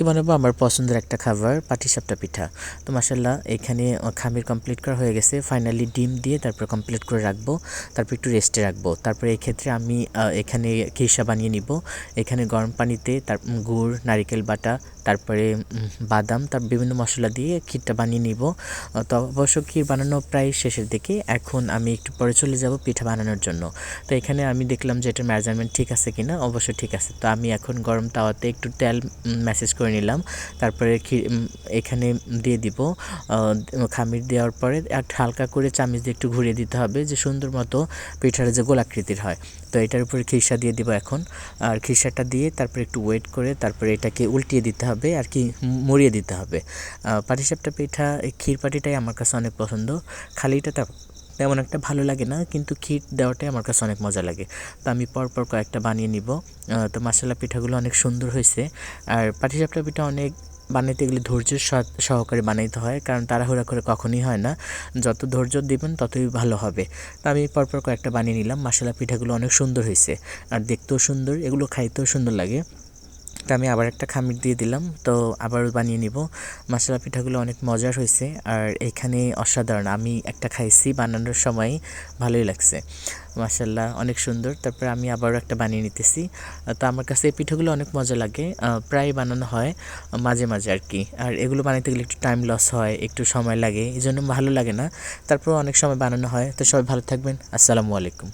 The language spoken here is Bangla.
আজকে বানাবো আমার পছন্দের একটা খাবার পাটিসাপটা পিঠা। তো মাশাআল্লাহ এখানে খামির কমপ্লিট করা হয়ে গেছে। ফাইনালি ডিম দিয়ে তারপর কমপ্লিট করে রাখবো, তারপর একটু রেস্টে রাখবো। তারপরে এই ক্ষেত্রে আমি এখানে খিরসা বানিয়ে নিব। এখানে গরম পানিতে তার গুড়, নারিকেল বাটা, তারপরে বাদাম, তার বিভিন্ন মশলা দিয়ে ক্ষীরটা বানিয়ে নিব। তো অবশ্য ক্ষীর বানানো প্রায় শেষের দিকে। এখন আমি একটু পরে চলে যাব পিঠা বানানোর জন্য। তো এখানে আমি দেখলাম যে এটার মেজারমেন্ট ঠিক আছে কিনা, অবশ্যই ঠিক আছে। তো আমি এখন গরম তাওয়াতে একটু তেল ম্যাসেজ করে নিলাম। তারপরে এখানে দিয়ে দিব খামির দেওয়ার পরে একটু হালকা করে চামচ দিয়ে একটু ঘুরিয়ে দিতে হবে, যে সুন্দর মতো পিঠাটা যে গোলাকৃতির হয়। তো এটার উপরে খিরসা দিয়ে দিব এখন। আর খিরসাটা দিয়ে তারপরে একটু ওয়েট করে তারপরে এটাকে উল্টিয়ে দিতে হবে আর কি, মুড়িয়ে দিতে হবে। পাটিসাপটা পিঠা, এই ক্ষীর পাটিটাই আমার কাছে অনেক পছন্দ। খালিটা তেমন একটা ভালো লাগে না, কিন্তু ক্ষীর দেওয়াটাই আমার কাছে অনেক মজা লাগে। তো আমি পরপর কয়েকটা বানিয়ে নিব। তো মাশাআল্লাহ পিঠাগুলো অনেক সুন্দর হয়েছে। আর পাটিসাপটা পিঠা অনেক বানাইতে গেলে ধৈর্য সহকারে বানাইতে হয়, কারণ তাড়াহুড়া করে কখনোই হয় না। যত ধৈর্য দিবেন ততই ভালো হবে। তো আমি পরপর কয়েকটা বানিয়ে নিলাম। মাশাআল্লাহ পিঠাগুলো অনেক সুন্দর হয়েছে, আর দেখতেও সুন্দর, এগুলো খাইতেও সুন্দর লাগে। তো আমি আবার একটা খামির দিয়ে দিলাম, তো আবারও বানিয়ে নিব। মাশাআল্লাহ পিঠাগুলো অনেক মজার হয়েছে, আর এখানে অসাধারণ। আমি একটা খাইছি বানানোর সময়, ভালোই লাগছে। মাশাআল্লাহ অনেক সুন্দর। তারপরে আমি আবারও একটা বানিয়ে নিতেছি। তো আমার কাছে এই পিঠাগুলো অনেক মজা লাগে, প্রায় বানানো হয় মাঝে মাঝে আর কি। আর এগুলো বানাতে গেলে একটু টাইম লস হয়, একটু সময় লাগে, এই জন্য ভালো লাগে না। তারপর অনেক সময় বানানো হয়। তো সবাই ভালো থাকবেন। আসসালামু আলাইকুম।